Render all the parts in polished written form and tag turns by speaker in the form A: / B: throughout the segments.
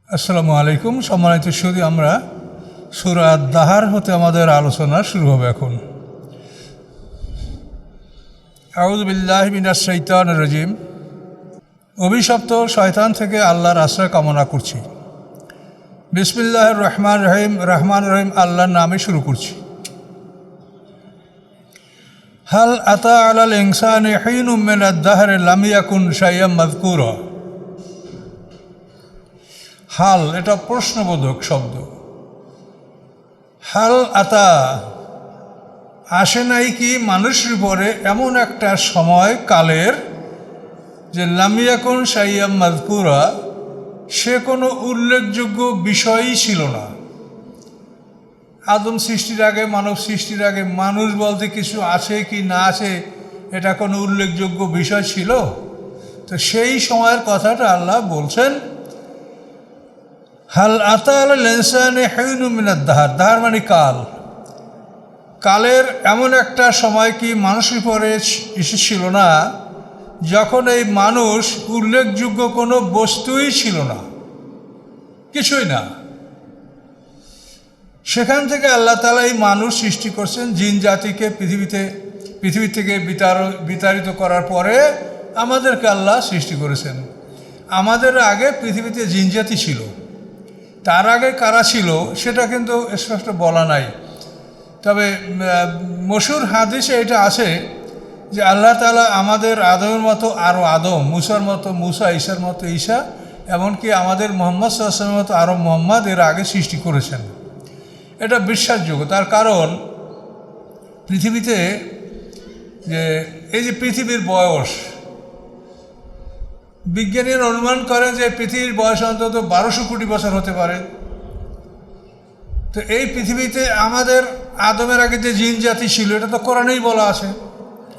A: আসসালামু আলাইকুম। সম্মানিত সুধী, আমরা সূরা দাহার হতে আমাদের আলোচনা শুরু হবে এখন। আউযু বিল্লাহি মিনাশ শাইতানির রাজিম। অভিশপ্ত শয়তান থেকে আল্লাহর আশ্রয় কামনা করছি। বিসমিল্লাহির রহমানির রহিম। রহমান রহিম আল্লাহর নামে শুরু করছি। হাল আতা আলাল ইনসানি হিনুম মিনাদ দাহরি লাম ইয়াকুন শাইআম মাযকুরা। হাল এটা প্রশ্নবোধক শব্দ। হাল আতা আসে নাই কি মানুষের উপরে এমন একটা সময় কালের যে লামিয়াকুন শাইআম মাযকুরা, সে কোনো উল্লেখযোগ্য বিষয়ই ছিল না। আদম সৃষ্টির আগে, মানব সৃষ্টির আগে মানুষ বলতে কিছু আছে কি না আছে, এটা কোনো উল্লেখযোগ্য বিষয় ছিল? তো সেই সময়ের কথাটা আল্লাহ বলছেন, হাল আতা আলাল ইনসানি হিনুম মিনাদ দাহর। দাহর মানে কাল। কালের এমন একটা সময় কি মানুষের পরে এসেছিল না যখন এই মানুষ উল্লেখযোগ্য কোনো বস্তুই ছিল না, কিছুই না। সেখান থেকে আল্লাহ তাআলা এই মানুষ সৃষ্টি করছেন, জিন জাতিকে পৃথিবী থেকে বিতাড়িত করার পরে আমাদেরকে আল্লাহ সৃষ্টি করেছেন। আমাদের আগে পৃথিবীতে জিন জাতি ছিল, তার আগে কারা ছিল সেটা কিন্তু স্পষ্ট বলা নাই। তবে মশহুর হাদিসে এটা আছে যে আল্লাহ তাআলা আমাদের আদমের মতো আরও আদম, মুসার মতো মুসা, ঈসার মতো ঈসা, এমনকি আমাদের মুহাম্মদ সাল্লাল্লাহু আলাইহি ওয়াসাল্লামের মতো আরও মুহাম্মদ এর আগে সৃষ্টি করেছেন। এটা বিশ্বাসযোগ্য। তার কারণ পৃথিবীতে যে এই যে পৃথিবীর বয়স, বিজ্ঞানীরা অনুমান করেন যে পৃথিবীর বয়স অন্তত 1200 কোটি বছর হতে পারে। তো এই পৃথিবীতে আমাদের আদমের আগে যে জিন জাতি ছিল, এটা তো কোরআনেই বলা আছে,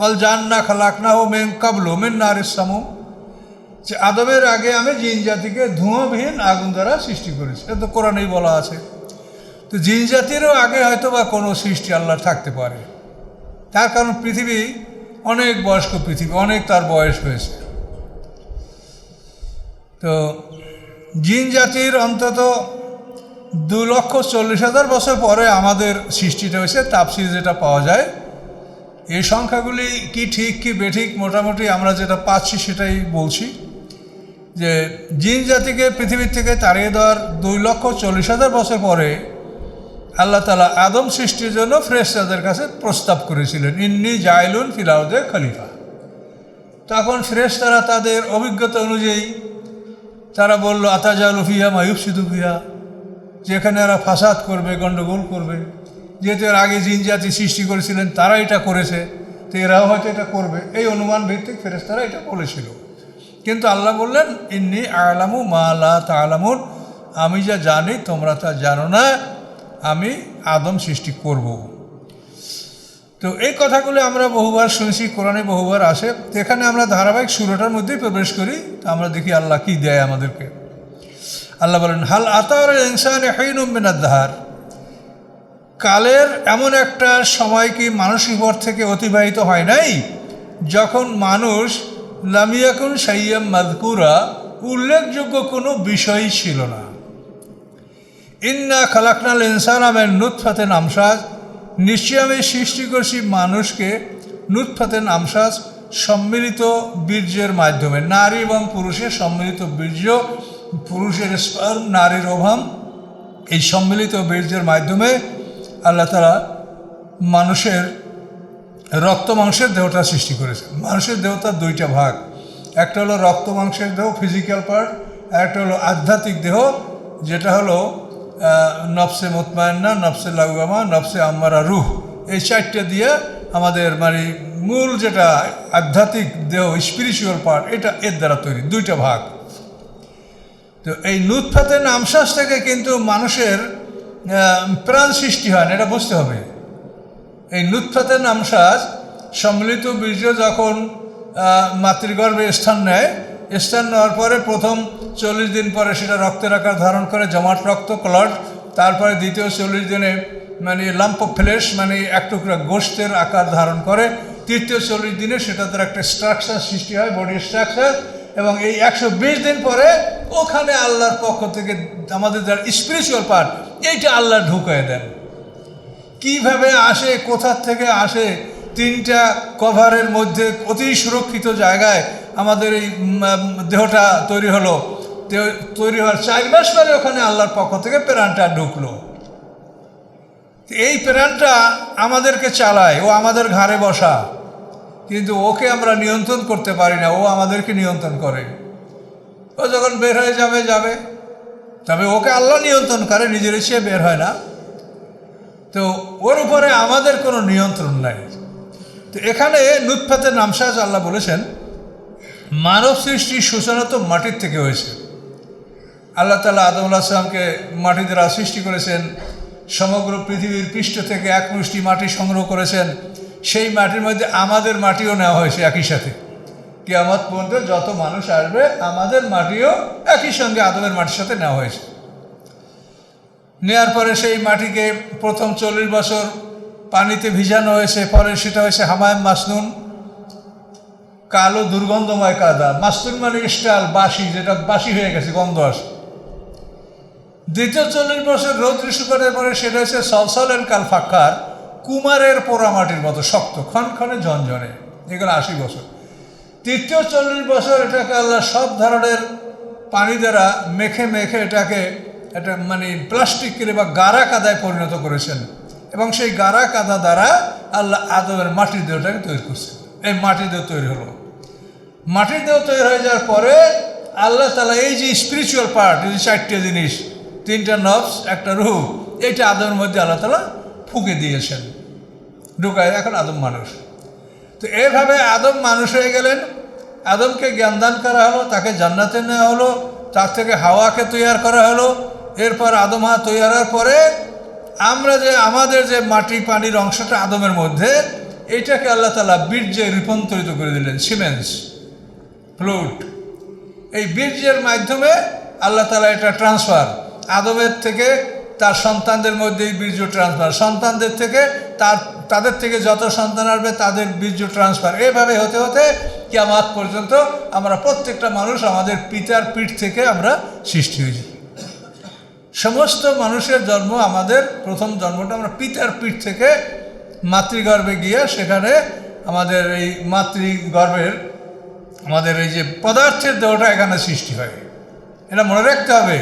A: অল জান্না খালাকনাহু মিন কাবলু মিন নারিস সামুম, যে আদমের আগে আমি জিন জাতিকে ধোঁয়াবিহীন আগুন দ্বারা সৃষ্টি করেছি। এটা তো কোরআনেই বলা আছে। তো জিন জাতিরও আগে হয়তো বা কোনো সৃষ্টি আল্লাহ থাকতে পারে। তার কারণ পৃথিবী অনেক বয়স্ক পৃথিবী, অনেক তার বয়স হয়েছে। তো জিন জাতির অন্তত 2,40,000 বছর পরে আমাদের সৃষ্টিটা হয়েছে, তাফসীর যেটা পাওয়া যায়। এই সংখ্যাগুলি কি ঠিক কি বেঠিক, মোটামুটি আমরা যেটা পাচ্ছি সেটাই বলছি, যে জিন জাতিকে পৃথিবীর থেকে তাড়িয়ে দেওয়ার 2,40,000 বছর পরে আল্লাহ তাআলা আদম সৃষ্টির জন্য ফেরেশতাদের কাছে প্রস্তাব করেছিলেন, ইন্নী জাইলুন ফিল আরদে খলিফা। তখন ফেরেশতারা তাদের অভিজ্ঞতা অনুযায়ী তারা বলল, আতাজালু ফিহা মা ইউফসিদু ফিহা, যেখানে এরা ফাসাদ করবে, গণ্ডগোল করবে। যেহেতু এর আগে জিন জাতি সৃষ্টি করেছিলেন, তারা এটা করেছে, তো এরাও হয়তো এটা করবে, এই অনুমান ভিত্তিক ফেরেশতারা এটা বলেছিল। কিন্তু আল্লাহ বললেন, ইন্নী আ'লামু মা লা তা'লামুন, আমি যা জানি তোমরা তা জানো না, আমি আদম সৃষ্টি করব। তো এই কথাগুলো আমরা বহুবার শুনছি, কোরআনে বহুবার আসে। এখানে আমরা ধারাবাহিক সূরাটার মধ্যেই প্রবেশ করি, তো আমরা দেখি আল্লাহ কি দেয় আমাদেরকে। আল্লাহ বলেন, হাল আতা আলাল ইনসানি হিনুম মিনাদ দাহর। কালের এমন একটা সময় কি মানুষের উপর থেকে অতিবাহিত হয় নাই যখন মানুষ লাম ইয়াকুন শাইআম মাযকুরা, উল্লেখযোগ্য কোনো বিষয়ই ছিল না। ইন্না খালাকনাল ইনসানা মিন নুতফাতিন আমশাজ, নিশ্চয়ই আমি সৃষ্টি করছি মানুষকে নুতফাতিন আমশাজ, সম্মিলিত বীর্যের মাধ্যমে। নারী এবং পুরুষের সম্মিলিত বীর্য, পুরুষের স্পার্ম, নারীর ওভাম, এই সম্মিলিত বীর্যের মাধ্যমে আল্লাহ তাআলা মানুষের রক্ত মাংসের দেহটা সৃষ্টি করেছেন। মানুষের দেহটার দুইটা ভাগ, একটা হলো রক্ত মাংসের দেহ, ফিজিক্যাল পার্ট, আর একটা হলো আধ্যাত্মিক দেহ, যেটা হলো নফসে মুতমাইন্না, নফসে লাওয়ামা, নফসে আম্মারা, রূহ। এই চারটে দিয়ে আমাদের মানে মূল যেটা আধ্যাত্মিক দেহ, স্পিরিচুয়াল পার্ট, এটা এর দ্বারা তৈরি, দুইটা ভাগ। তো এই নুতফাতিন আমশাজ থেকে কিন্তু মানুষের প্রাণ সৃষ্টি হয় না, এটা বুঝতে হবে। এই নুতফাতিন আমশাজ সম্মিলিত বীর্য যখন মাতৃগর্ভে স্থান নেয়, স্থান নেওয়ার পরে প্রথম 40 দিন পরে সেটা রক্তের আকার ধারণ করে, জমাট রক্ত, ক্লট। তারপরে দ্বিতীয় 40 দিনে মানে লাম্প অফ ফ্লেশ, মানে এক টুকরা গোশতের আকার ধারণ করে। তৃতীয় 40 দিনে সেটা তার একটা স্ট্রাকচার সৃষ্টি হয়, বডি স্ট্রাকচার। এবং এই 120 দিন পরে ওখানে আল্লাহর পক্ষ থেকে আমাদের যারা স্পিরিচুয়াল পার্ট এইটা আল্লাহ ঢুকিয়ে দেন। কিভাবে আসে, কোথা থেকে আসে, 3টা কভারের মধ্যে অতি সুরক্ষিত জায়গায় আমাদের এই দেহটা তৈরি হলো। তৈরি হওয়ার 4 মাস পরে ওখানে আল্লাহর পক্ষ থেকে প্রাণটা ঢুকলো। এই প্রাণটা আমাদেরকে চালায়, ও আমাদের ঘাড়ে বসা, কিন্তু ওকে আমরা নিয়ন্ত্রণ করতে পারি না, ও আমাদেরকে নিয়ন্ত্রণ করে। ও যখন বের হয়ে যাবে যাবে, তবে ওকে আল্লাহ নিয়ন্ত্রণ করে, নিজের ইচ্ছে বের হয় না। তো ওর উপরে আমাদের কোনো নিয়ন্ত্রণ নাই। তো এখানে নুতফাতে নামসাজ আল্লাহ বলেছেন মানব সৃষ্টির সূচনা তো মাটির থেকে হয়েছে। আল্লাহ তাআলা আদম আলাইহিস সালামকে মাটি দ্বারা সৃষ্টি করেছেন, সমগ্র পৃথিবীর পৃষ্ঠ থেকে 1 মুষ্টি মাটি সংগ্রহ করেছেন। সেই মাটির মধ্যে আমাদের মাটিও নেওয়া হয়েছে একই সাথে। কিয়ামত পর্যন্ত যত মানুষ আসবে আমাদের মাটিও একই সঙ্গে আদমের মাটির সাথে নেওয়া হয়েছে। নেওয়ার পরে সেই মাটিকে প্রথম 40 বছর পানিতে ভিজানো হয়েছে, পরে সেটা হয়েছে হামায়ম মাসনুন, কালো দুর্গন্ধময় কাদা। মাসনুন মানে স্টাল, বাসি, যেটা বাসি হয়ে গেছে, গন্ধ আসে। দ্বিতীয় 40 বছর রৌদ্র শুকানোর পরে সেটা হচ্ছে সলসলেন কাল ফাক্কার, কুমারের পোড়ামাটির মতো শক্ত, ক্ষণক্ষণে ঝনঝনে। এগুলো 80 বছর। তৃতীয় 40 বছর এটাকে আল্লাহ সব ধরনের পানি দ্বারা মেখে মেখে এটাকে একটা মানে প্লাস্টিক করে বা গাড়া কাদায় পরিণত করেছেন, এবং সেই গাড়া কাদা দ্বারা আল্লাহ আদমের মাটির দেহটাকে তৈরি করছেন। এই মাটির দেহ তৈরি হলো। মাটির দেহ তৈরি হয়ে যাওয়ার পরে আল্লাহ তাআলা এই যে স্পিরিচুয়াল পার্ট, এই যে 4টে জিনিস, 3টা নফস, একটা রূহ, এইটা আদমের মধ্যে আল্লাহ তাআলা ফুঁকে দিয়েছেন, ঢুকায়। এখন আদম মানুষ। তো এইভাবে আদম মানুষ হয়ে গেলেন। আদমকে জ্ঞানদান করা হলো, তাকে জান্নাতে নেওয়া হলো, তার থেকে হাওয়াকে তৈয়ার করা হলো। এরপর আদম হাওয়া তৈয়ারের পরে আমরা যে আমাদের যে মাটি পানির অংশটা আদমের মধ্যে, এইটাকে আল্লাহ তাআলা বীর্যে রূপান্তরিত করে দিলেন, সিমেন্স, ফ্লুইড। এই বীর্যের মাধ্যমে আল্লাহ তাআলা এটা ট্রান্সফার, আদমের থেকে তার সন্তানদের মধ্যে বীর্য ট্রান্সফার, সন্তানদের থেকে তাদের থেকে যত সন্তান আসবে তাদের বীর্য ট্রান্সফার। এভাবে হতে হতে কিয়ামত পর্যন্ত আমরা প্রত্যেকটা মানুষ আমাদের পিতার পিঠ থেকে আমরা সৃষ্টি হয়েছি। সমস্ত মানুষের জন্ম, আমাদের প্রথম জন্মটা আমরা পিতার পিঠ থেকে মাতৃগর্ভে গিয়ে সেখানে আমাদের এই মাতৃগর্ভের আমাদের এই যে পদার্থের দেহটা এখানে সৃষ্টি হয়। এটা মনে রাখতে হবে।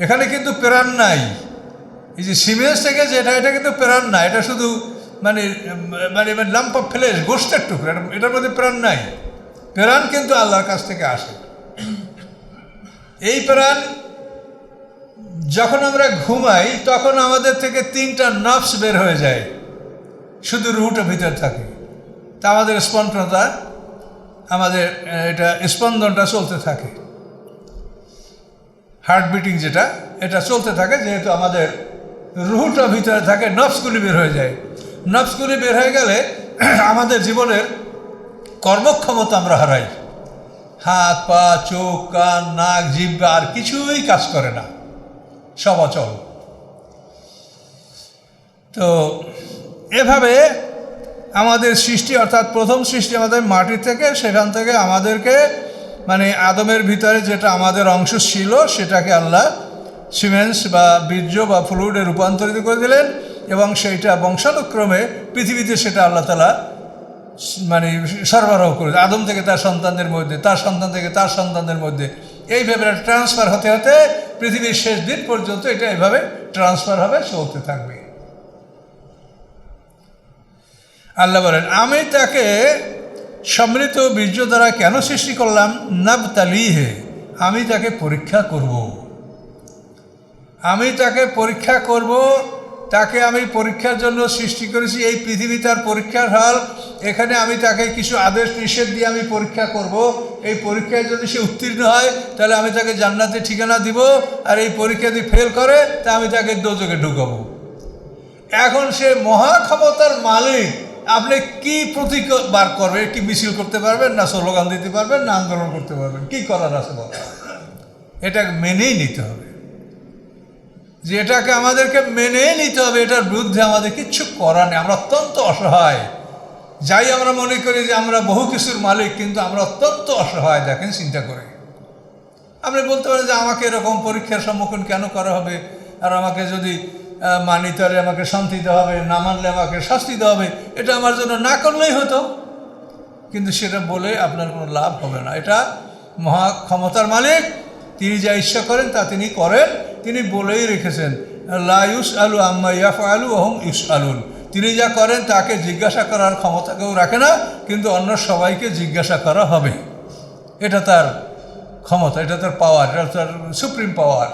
A: এখানে কিন্তু প্রাণ নাই। এই যে সিমেন্স থেকে যেটা, এটা কিন্তু প্রাণ না, এটা শুধু মানে মানে লাম্প অফ ফ্লেশ, গোশতের টুকরো, এটার মধ্যে প্রাণ নাই। প্রাণ কিন্তু আল্লাহর কাছ থেকে আসে। এই প্রাণ যখন আমরা ঘুমাই তখন আমাদের থেকে 3টা নার্ভস বের হয়ে যায়, শুধু রুহটা ভিতর থাকে। তা আমাদের স্পন্দনটা, আমাদের এটা স্পন্দনটা চলতে থাকে, হার্ট বিটিং যেটা, এটা চলতে থাকে। যেহেতু আমাদের রুহটা ভিতরে থাকে, নার্ভসগুলি বের হয়ে যায়। নার্ভসগুলি বের হয়ে গেলে আমাদের জীবনের কর্মক্ষমতা আমরা হারাই। হাত, পা, চোখ, কান, নাক, জিহ্বা আর কিছুই কাজ করে না, সব অচল। তো এভাবে আমাদের সৃষ্টি, অর্থাৎ প্রথম সৃষ্টি আমাদের মাটি থেকে, সেখান থেকে আমাদেরকে মানে আদমের ভিতরে যেটা আমাদের অংশ ছিল সেটাকে আল্লাহ সিমেন্স বা বীর্য বা ফ্লুইডে রূপান্তরিত করে দিলেন, এবং সেইটা বংশানুক্রমে পৃথিবীতে সেটা আল্লাহ তাআলা মানে সরবরাহ করে আদম থেকে তার সন্তানদের মধ্যে, তার সন্তান থেকে তার সন্তানদের মধ্যে, এইভাবে ট্রান্সফার হতে হতে পৃথিবীর শেষ দিন পর্যন্ত এটা এইভাবে ট্রান্সফার হবে, চলতে থাকবে। আল্লাহ বলেন, আমি তাকে সমৃদ্ধ বীর্য দ্বারা কেন সৃষ্টি করলাম? নাবতালিহে, আমি তাকে পরীক্ষা করব। আমি তাকে পরীক্ষা করব, তাকে আমি পরীক্ষার জন্য সৃষ্টি করেছি। এই পৃথিবী তার পরীক্ষার হল। এখানে আমি তাকে কিছু আদেশ নিষেধ দিয়ে আমি পরীক্ষা করব। এই পরীক্ষায় যদি সে উত্তীর্ণ হয় তাহলে আমি তাকে জান্নাতের ঠিকানা দিব, আর এই পরীক্ষা যদি ফেল করে তা আমি তাকে দোজখে ঢুকাবো। এখন সে মহাক্ষমতার মালিক, আপনি কি প্রতীক বার করবেন? কি মিছিল করতে পারবেন, না স্লোগান দিতে পারবেন, না আন্দোলন করতে পারবেন? কি করার আছে বল? এটা মেনেই নিতে হবে, যে এটাকে আমাদেরকে মেনে নিতে হবে। এটার বিরুদ্ধে আমাদের কিচ্ছু করার নেই। আমরা অত্যন্ত অসহায়। যাই আমরা মনে করি যে আমরা বহু কিছুর মালিক, কিন্তু আমরা অত্যন্ত অসহায়। দেখেন, চিন্তা করে আপনি বলতে পারেন যে আমাকে এরকম পরীক্ষার সম্মুখীন কেন করা হবে, আর আমাকে যদি মানি তাহলে আমাকে শান্তি দেওয়া হবে, না মানলে আমাকে শাস্তি দেওয়া হবে, এটা আমার জন্য না করলেই হতো। কিন্তু সেটা বলে আপনার কোনো লাভ হবে না। এটা মহা ক্ষমতার মালিক, তিনি যা ইচ্ছা করেন তা তিনি করেন। তিনি বলেই রেখেছেন, লা ইউসআলু আম্মা ইয়াফআলু ওয়া হুম ইউসআলুন। তিনি যা করেন তাকে জিজ্ঞাসা করার ক্ষমতা কেউ রাখে না, কিন্তু অন্য সবাইকে জিজ্ঞাসা করা হবে। এটা তার ক্ষমতা, এটা তার পাওয়ার, এটা তার সুপ্রিম পাওয়ার।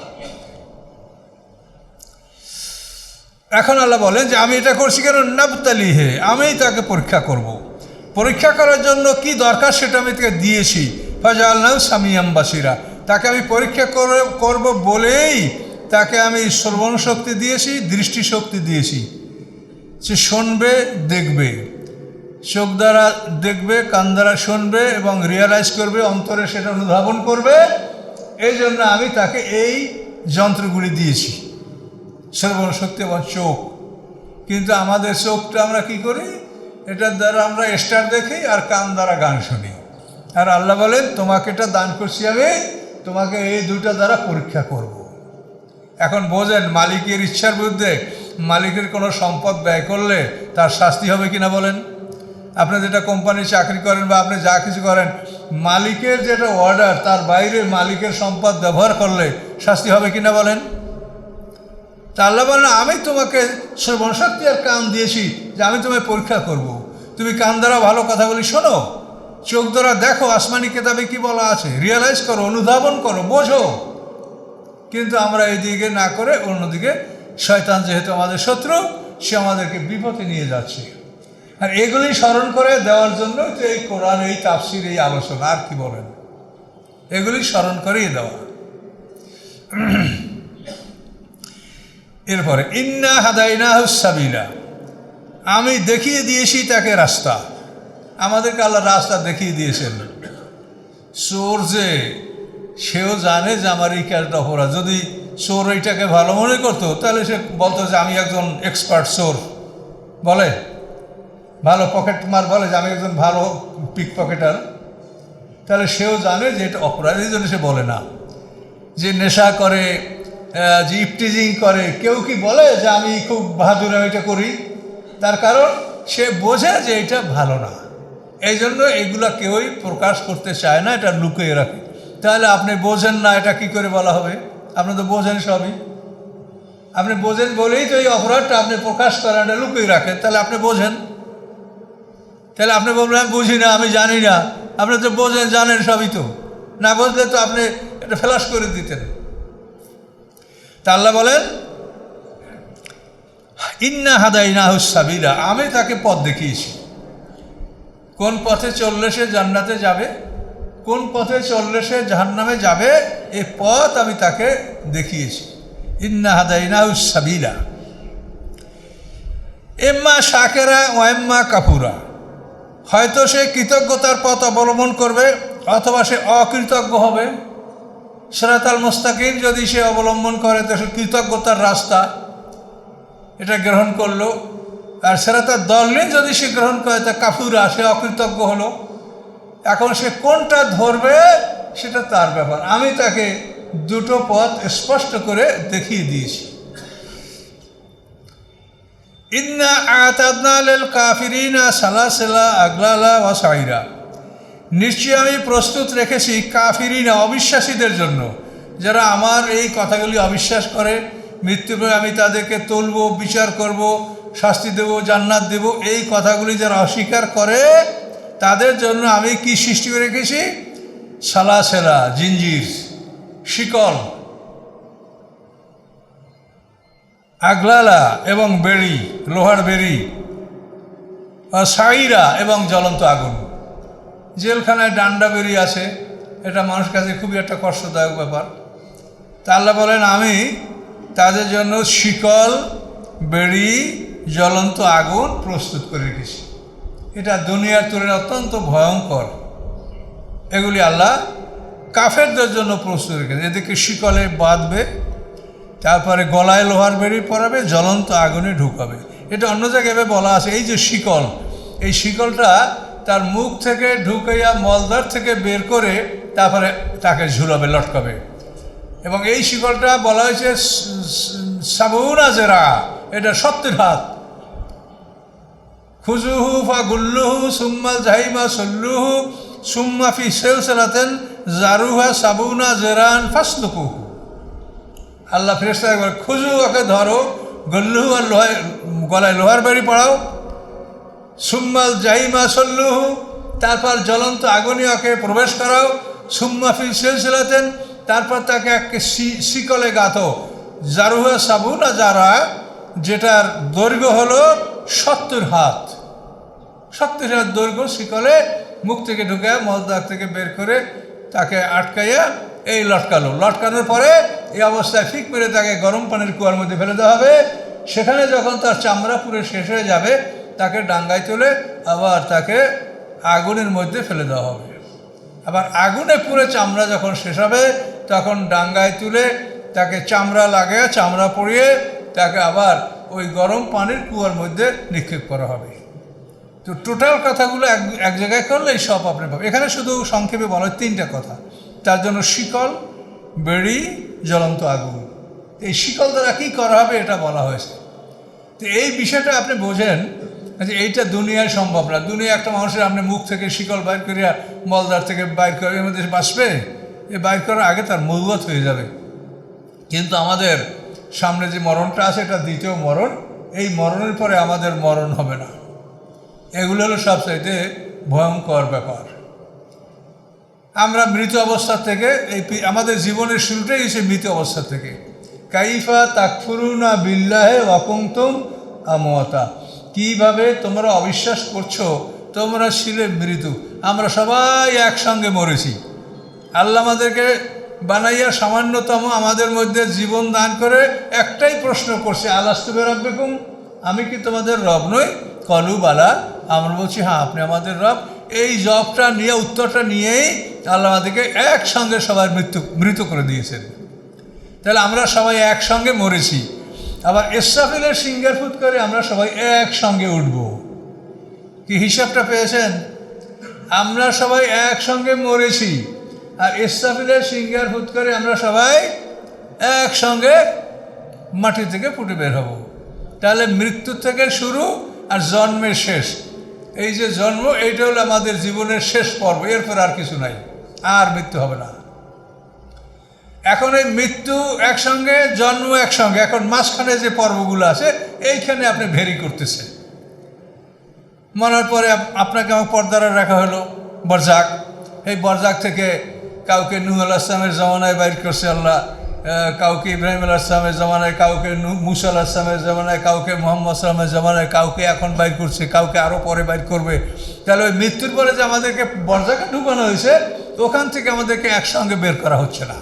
A: এখন আল্লাহ বলেন যে আমি এটা করছি কেন, নাবতালিহে, আমি তাকে পরীক্ষা করব। পরীক্ষা করার জন্য কি দরকার সেটা আমি তাকে দিয়েছি। ফাজআলনাহু সামিয়াম বাসিরা, তাকে আমি পরীক্ষা করব বলেই তাকে আমি শ্রবণ শক্তি দিয়েছি, দৃষ্টিশক্তি দিয়েছি। সে শুনবে, দেখবে, চোখ দ্বারা দেখবে, কান দ্বারা শুনবে এবং রিয়ালাইজ করবে, অন্তরে সেটা অনুধাবন করবে। এই জন্য আমি তাকে এই যন্ত্রগুলি দিয়েছি, শ্রবণ শক্তি এবং চোখ। কিন্তু আমাদের চোখটা আমরা কি করি, এটার দ্বারা আমরা স্টার দেখি আর কান দ্বারা গান শুনি। আর আল্লাহ বলেন তোমাকে এটা দান করছি আমি, তোমাকে এই দুইটা দ্বারা পরীক্ষা করব। এখন বোঝেন, মালিকের ইচ্ছার বিরুদ্ধে মালিকের কোনো সম্পদ ব্যয় করলে তার শাস্তি হবে কিনা বলেন। আপনি যেটা কোম্পানি চাকরি করেন বা আপনি যা কিছু করেন, মালিকের যেটা অর্ডার তার বাইরে মালিকের সম্পদ ব্যবহার করলে শাস্তি হবে কিনা বলেন। তা আল্লাহ বলেন আমি তোমাকে শ্রবণ শক্তি আর কান দিয়েছি যে আমি তোমায় পরীক্ষা করব। তুমি কান দ্বারা ভালো কথাগুলি শোনো, চোখ দ্বারা দেখো আসমানি কিতাবে কি বলা আছে, রিয়েলাইজ করো, অনুধাবন করো, বোঝো। কিন্তু আমরা এইদিকে না করে অন্যদিকে, শয়তান যেহেতু আমাদের শত্রু, সে আমাদেরকে বিপদে নিয়ে যাচ্ছে। আর এগুলি স্মরণ করে দেওয়ার জন্য তো এই কোরআন, এই তাফসির, এই আলোচনা, আর কি বলেন, এগুলি স্মরণ করিয়ে দেওয়া। এরপরে ইন্না হাদাইনাহু সাবিলা, আমি দেখিয়ে দিয়েছি তাকে রাস্তা। আমাদেরকে আল্লাহ রাস্তা দেখিয়ে দিয়েছেন। চোর যে, সেও জানে যে আমার এই কাজটা অপরাধ। যদি চোর এইটাকে ভালো মনে করতো তাহলে সে বলতো যে আমি একজন এক্সপার্ট চোর, বলে ভালো পকেট মার, বলে যে আমি একজন ভালো পিক পকেটার। তাহলে সেও জানে যে এটা অপরাধ, এই জন্য সে বলে না। যে নেশা করে, যে ইফটিজিং করে, কেউ কি বলে যে আমি খুব বাহাদুর এটা করি? তার কারণ সে বোঝে যে এটা ভালো না, এই জন্য এগুলা কেউই প্রকাশ করতে চায় না, এটা লুকিয়ে রাখে। তাহলে আপনি বোঝেন না, এটা কি করে বলা হবে? আপনি তো বোঝেন সবই, আপনি বোঝেন বলেই তো এই অপরাধটা আপনি প্রকাশ করেন, এটা লুকিয়ে রাখেন। তাহলে আপনি বোঝেন, তাহলে আপনি বলবেন আমি বুঝি না, আমি জানি না। আপনি তো বোঝেন, জানেন সবই। তো না বুঝলে তো আপনি এটা ফ্ল্যাশ করে দিতেন। তা আল্লাহ বলেন ইন্না হাদাইনাহু সাবিলা, আমি তাকে পথ দেখিয়েছি। কোন পথে চললে সে জান্নাতে যাবে, কোন পথে চললে সে জাহান্নামে যাবে, এই পথ আমি তাকে দেখিয়েছি। ইন্না হাদাইনাহু সাবিলা ইম্মা শাকিরা ওয়া ইম্মা কাফুরা, হয়তো সে কৃতজ্ঞতার পথ অবলম্বন করবে অথবা সে অকৃতজ্ঞ হবে। সিরাতাল মুস্তাকিম যদি সে অবলম্বন করে তো সে কৃতজ্ঞতার রাস্তা, এটা গ্রহণ করলো। আর সিরাতাল দলিন যদি সে গ্রহণ করে তা কাফুরা, সে অকৃতজ্ঞ হলো। এখন সে কোনটা ধরবে সেটা তার ব্যাপার। আমি তাকে দুটো পথ স্পষ্ট করে দেখিয়ে দিয়েছি। ইন্না আতাদনা লিল কাফিরিনা সালাসিলা আগলালা ওয়া সাইরা, নিশ্চয়ই আমি প্রস্তুত রেখেছি কাফিরিনা, অবিশ্বাসীদের জন্য, যারা আমার এই কথাগুলি অবিশ্বাস করে। মৃত্যুর পরে আমি তাদেরকে তুলব, বিচার করব, শাস্তি দেব, জান্নাত দেব, এই কথাগুলি যারা অস্বীকার করে তাদের জন্য আমি কি সৃষ্টি করে রেখেছি? সালাসেলা, জিঞ্জির, শিকল, আগলালা এবং বেড়ি, লোহার বেড়ি, সাইরা এবং জ্বলন্ত আগুন। জেলখানায় ডান্ডা বেড়ি আছে, এটা মানুষের কাছে খুবই একটা কষ্টদায়ক ব্যাপার। তা আল্লাহ বলেন আমি তাদের জন্য শিকল, বেড়ি, জ্বলন্ত আগুন প্রস্তুত করে রেখেছি। এটা দুনিয়ার তুলনায় অত্যন্ত ভয়ঙ্কর। এগুলি আল্লাহ কাফেরদের জন্য প্রস্তুত রেখেছে। এদেরকে শিকলে বাঁধবে, তারপরে গলায় লোহার বেড়ি পরাবে, জ্বলন্ত আগুনে ঢুকাবে। এটা অন্য জায়গায় বলা আছে। এই যে শিকল, এই শিকলটা তার মুখ থেকে ঢুকাইয়া মলদ্বার থেকে বের করে তারপরে তাকে ঝুলাবে, লটকাবে। এবং এই শিকলটা বলা হয়েছে সাবুনা জেরা, এটা 70 হাত। খুজুহু ফা গুল্লুহু সুম্মাল জাহিমা সল্লুহু সুম্মা ফি সিলসিলাতিন জারুহা সাবুনা জেরান ফাসলুকুহু। আল্লাহ ফেরেশতা একবার খুজু, ওকে ধরো, গুল্লুহু আর গলায় লোহার বাড়ি পড়াও, সুম্মাল জাহিমা সল্লুহু তারপর জ্বলন্ত আগুনে ওকে প্রবেশ করাও, সুম্মা ফি সিলসিলাতিন তারপর তাকে এক শিকলে গাঁথো, জারুহা সাবুনা জারা যেটার দৈর্ঘ্য হলো 70 হাত। 70 হাত দৈর্ঘ্য শিকলে মুখ থেকে ঢুকে মলদাগ থেকে বের করে তাকে আটকাইয়া এই লটকালো। লটকানোর পরে এই অবস্থায় ফিক মেরে তাকে গরম পানির কুয়ার মধ্যে ফেলে দেওয়া হবে। সেখানে যখন তার চামড়া পুরো শেষ হয়ে যাবে তাকে ডাঙ্গায় তুলে আবার তাকে আগুনের মধ্যে ফেলে দেওয়া হবে। আবার আগুনে পুড়ে চামড়া যখন শেষ হবে তখন ডাঙ্গায় তুলে তাকে চামড়া লাগিয়ে চামড়া পরিয়ে তাকে আবার ওই গরম পানির কুয়ার মধ্যে নিক্ষেপ করা হবে। তো টোটাল কথাগুলো এক জায়গায় করলেই সব আপনি পাবেন। এখানে শুধু সংক্ষেপে বলা হয় 3টা কথা। তার জন্য শিকল, বেড়ি, জ্বলন্ত আগুন। এই শিকল দ্বারা কী করা হবে এটা বলা হয়েছে। তো এই বিষয়টা আপনি বোঝেন যে এইটা দুনিয়ায় সম্ভব না। দুনিয়া একটা মানুষের আপনি মুখ থেকে শিকল বাইর করিয়া মলদার থেকে বাইর করে এর মধ্যে বাঁচবে, এই বাইর করার আগে তার মৌগত হয়ে যাবে। কিন্তু আমাদের সামনে যে মরণটা আছে এটা দ্বিতীয় মরণ। এই মরণের পরে আমাদের মরণ হবে না। এগুলো হলো সবচাইতে ভয়ঙ্কর ব্যাপার। আমরা মৃত অবস্থা থেকে আমাদের জীবনের শুরুটাই হচ্ছে মৃত অবস্থা থেকে। কাইফা তাকফুরুনা বিল্লাহি ওয়া কুনতুম আমওয়াতা, কীভাবে তোমরা অবিশ্বাস করছো, তোমরা ছিলে মৃত্যু। আমরা সবাই একসঙ্গে মরেছি। আল্লাহ আমাদেরকে বানাইয়া সামান্যতম আমাদের মধ্যে জীবন দান করে একটাই প্রশ্ন করছে, আলাস্তু বিরাব্বিকুম, আমি কি তোমাদের রব নই? কলু বালা, আমরা বলছি হ্যাঁ আপনি আমাদের রব। এই জবটা নিয়ে, উত্তরটা নিয়েই আল্লাহ আমাদেরকে একসঙ্গে সবাই মৃত করে দিয়েছেন। তাহলে আমরা সবাই একসঙ্গে মরেছি। আবার ইসরাফিলের সিংহার ফুৎ করে আমরা সবাই একসঙ্গে উঠব। কি হিসাবটা পেয়েছেন? আমরা সবাই একসঙ্গে মরেছি আর ইসরাফিলের সিংহার ফুৎ করে আমরা সবাই একসঙ্গে মাটি থেকে ফুটে বের হব। তাহলে মৃত্যু থেকে শুরু আর জন্মের শেষ। এই যে জন্ম, এইটা হলো আমাদের জীবনের শেষ পর্ব, এরপর আর কিছু নাই, আর মৃত্যু হবে না। এখন এই মৃত্যু একসঙ্গে, জন্ম একসঙ্গে, এখন মাঝখানে যে পর্বগুলো আছে এইখানে আপনি ভেরি করতেছে। মরার পরে আপনাকে আমার পর্দারে রাখা হলো বরজাক। এই বরজাক থেকে কাউকে নূহ আলাইহিস সালামের জমানায় বাইর করছে আল্লাহ, কাউকে ইব্রাহিম আলাইহিস সালামের জমানায়, কাউকে মুসা আলাইহিস সালামের জমানায়, কাউকে মুহাম্মদ সাল্লামের জমানায়, কাউকে এখন বাইর করছে, কাউকে আরও পরে বাইর করবে। তাহলে ওই মৃত্যুর পরে যে আমাদেরকে বরজাকে ঢুকানো হয়েছে ওখান থেকে আমাদেরকে একসঙ্গে বের করা হচ্ছে না,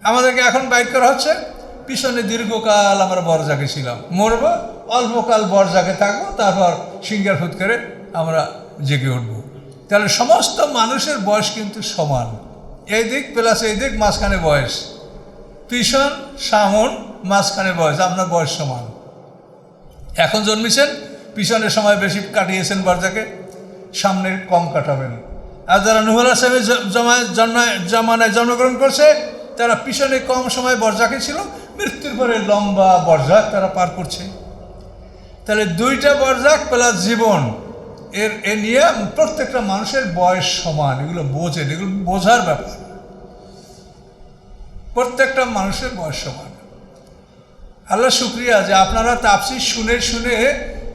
A: আমাদেরকে এখন বাইর করা হচ্ছে। পিছনে দীর্ঘকাল আমরা বরজাকে ছিলাম, মরব, অল্পকাল বরজাকে থাকবো, তারপর সিংহার ফুৎ করে আমরা জেগে উঠবো। তাহলে সমস্ত মানুষের বয়স কিন্তু সমান, এই দিক প্লাস এই দিক, মাঝখানে বয়স, পিছন সামন মাঝখানে বয়স, আপনার বয়স সমান। এখন জন্মেছেন, পিছনের সময় বেশি কাটিয়েছেন বরজাকে, সামনে কম কাটাবেন। আর যারা নূহ আলাইহিস সালামের জমানায় জন্মগ্রহণ করছে তারা পিছনে কম সময় বরজাকে ছিল, মৃত্যুর পরে লম্বা বরজাক তারা পার করছে। তাহলে 2টা বরজাক প্লাস জীবন, এ নিয়ে প্রত্যেকটা মানুষের বয়স সমান। এগুলো বোঝেন, এগুলো বোঝার ব্যাপার। প্রত্যেকটা মানুষের বয়স সমান। আল্লাহ শুকরিয়া যে আপনারা তাফসীর শুনে শুনে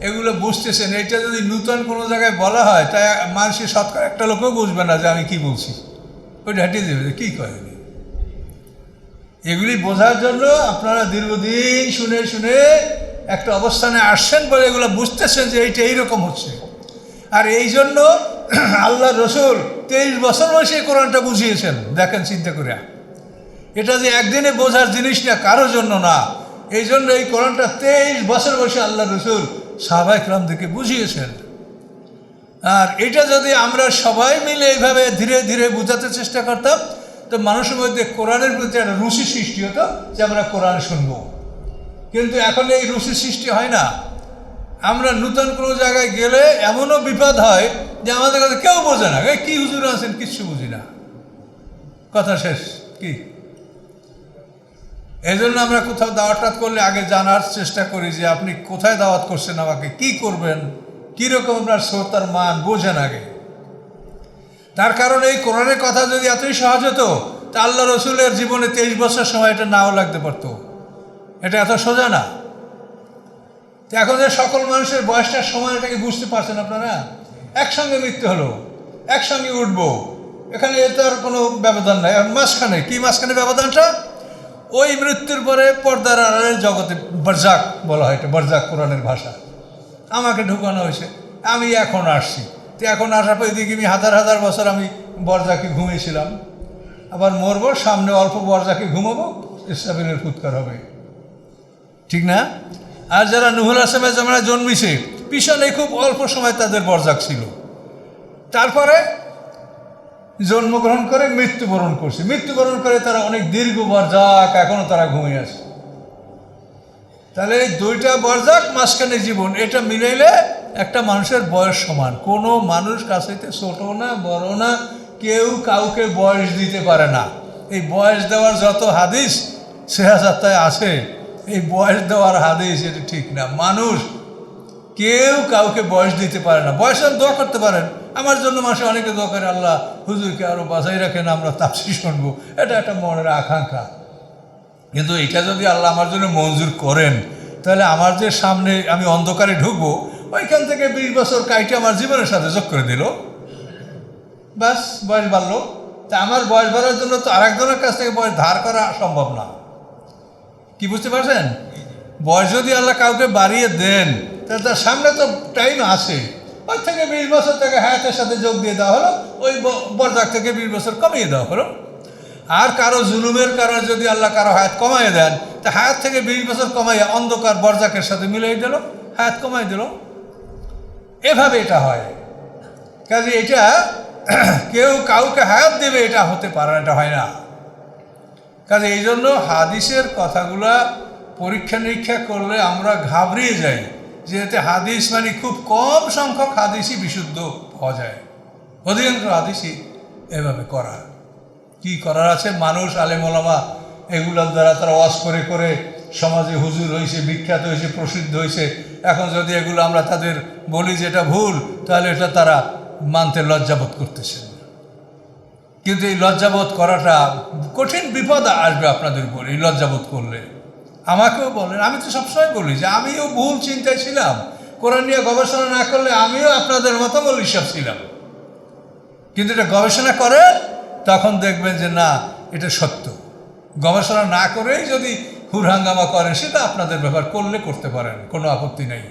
A: এগুলো বুঝতেছেন। এটা যদি নূতন কোনো জায়গায় বলা হয় তাই মানুষের শতকরা একটা লোকও বুঝবে না যে আমি কি বলছি, ওইটা হাঁটিয়ে দেবে কী কয়। এগুলি বোঝার জন্য আপনারা দীর্ঘদিন শুনে শুনে একটা অবস্থানে আসছেন বলে এগুলো বুঝতেছেন যে এইটা এইরকম হচ্ছে। আর এই জন্য আল্লাহ রসুল 23 বছর বয়সে কোরআনটা বুঝিয়েছেন। দেখেন চিন্তা করে, এটা যে একদিনে বোঝার জিনিস না, কারোর জন্য না। এই জন্য এই কোরআনটা 23 বছর বয়সে আল্লাহ রসুল সাহাবায়ে কেরামদেরকে বুঝিয়েছেন। আর এটা যদি আমরা সবাই মিলে এইভাবে ধীরে ধীরে বোঝাতে চেষ্টা করতাম তো মানুষের মধ্যে কোরআনের প্রতি একটা রুচি সৃষ্টি হতো যে আমরা কোরআন শুনব। কিন্তু এখন এই রুচি সৃষ্টি হয় না। আমরা নূতন কোনো জায়গায় গেলে এমনও বিপদ হয় যে আমাদের কাছে কেউ বোঝে না, কি হুজুর আছেন কিচ্ছু বুঝি না, কথা শেষ। কি এই জন্য আমরা কোথাও দাওয়াত করলে আগে জানার চেষ্টা করি যে আপনি কোথায় দাওয়াত করছেন, আমাকে কি করবেন, কীরকম আপনার শ্রোতার মান বোঝেন আগে। তার কারণ এই কোরআনের কথা যদি এতই সহজ হতো তা আল্লাহ রসুলের জীবনে 23 বছর সময় এটা নাও লাগতে পারতো, এটা এত সোজা না। তো এখন যে সকল মানুষের বয়সটার সময়টাকে বুঝতে পারছেন আপনারা, একসঙ্গে মৃত্যু হলো, একসঙ্গে উঠবো, এখানে এতে আর কোনো ব্যবধান নাই। আর মাঝখানে কি, মাঝখানে ব্যবধানটা ওই মৃত্যুর পরে পর্দার আড়ালের জগতে বরজাক বলা হয়, এটা বরজাক কোরআনের ভাষা। আমাকে ঢুকানো হয়েছে, আমি এখন আসছি, তো এখন আসার পর এদিকে আমি হাজার হাজার বছর আমি বরজাকে ঘুমিয়েছিলাম, আবার মরবো, সামনে অল্প বরজাকে ঘুমাবো, ইসরাফিলের ফুৎকার হবে, ঠিক না? আর যারা নূহ আলাইহিস সালামের জন্মিছে পিছনে খুব অল্প সময় তাদের বরজাক ছিল, তারপরে জন্মগ্রহণ করে মৃত্যুবরণ করছে, মৃত্যুবরণ করে তারা অনেক দীর্ঘ বরজাক, এখনও তারা ঘুমিয়ে আছে। তাহলে এই দুইটা বরজাক মাঝখানে জীবন, এটা মিলাইলে একটা মানুষের বয়স সমান। কোনো মানুষ কাছেতে ছোট না বড় না, কেউ কাউকে বয়স দিতে পারে না। এই বয়স দেওয়ার যত হাদিস সেহাজাত্তায় আছে, এই বয়স দেওয়ার হাদিস এটা ঠিক না। মানুষ কেউ কাউকে বয়স দিতে পারে না। বয়সের দোয়া করতে পারেন, আমার জন্য মাসে অনেকে দোয়া করে, আল্লাহ হুজুরকে আরও বাঁচাই রাখেন, আমরা তাফসীর শুনবো, এটা একটা মনের আকাঙ্ক্ষা। কিন্তু এটা যদি আল্লাহ আমার জন্য মঞ্জুর করেন, তাহলে আমার যে সামনে আমি অন্ধকারে ঢুকবো, ওইখান থেকে 20 বছর কাইটে আমার জীবনের সাথে যোগ করে দিল, ব্যাস বয়স বাড়লো। তা আমার বয়স বাড়ার জন্য তো আরেকজনের কাছ থেকে বয়স ধার করা সম্ভব না। কি বুঝতে পারছেন? বয়স যদি আল্লাহ কাউকে বাড়িয়ে দেন, তাহলে তার সামনে তো টাইম আছে, ওই থেকে 20 বছর থেকে হায়াতের সাথে যোগ দিয়ে দেওয়া হলো, ওই বরজাক থেকে 20 বছর কমিয়ে দেওয়া হলো। আর কারো জুলুমের কারণে যদি আল্লাহ কারো হায়াত কমাইয়ে দেন, তা হায়াত থেকে 20 বছর কমাইয়া অন্ধকার বরজাকের সাথে মিলিয়ে দিল, হায়াত কমাই দিল, এভাবে এটা হয়। কাজে এটা কেউ কাউকে হায়াত দেবে এটা হতে পারে না, এটা হয় না। কাজে এই জন্য হাদিসের কথাগুলা পরীক্ষা নিরীক্ষা করলে আমরা ঘাবড়িয়ে যাই, যে এতে হাদিস মানে খুব কম সংখ্যক হাদিসই বিশুদ্ধ পাওয়া যায়, অধিকাংশ হাদিসই এভাবে করা। কি করার আছে? মানুষ আলেম ওলামা এগুলোর দ্বারা তারা ওয়াজ করে করে সমাজে হুজুর হয়েছে, বিখ্যাত হয়েছে, প্রসিদ্ধ হয়েছে। এখন যদি এগুলো আমরা তাদের বলি যে এটা ভুল, তাহলে এটা তারা মানতে লজ্জাবোধ করতেছে। কিন্তু এই লজ্জাবোধ করাটা কঠিন বিপদ আসবে আপনাদের উপর। এই লজ্জাবোধ করলে আমাকেও বলেন, আমি তো সবসময় বলি যে আমিও ভুল চিন্তায় ছিলাম, কোরআন নিয়ে গবেষণা না করলে আমিও আপনাদের মতো মৌলিসাব ছিলাম। কিন্তু এটা গবেষণা করে তখন দেখবেন যে না, এটা সত্য। গবেষণা না করেই যদি হুরহাঙ্গামা করেন, সেটা আপনাদের ব্যাপার, করলে করতে পারেন, কোনো আপত্তি নেই।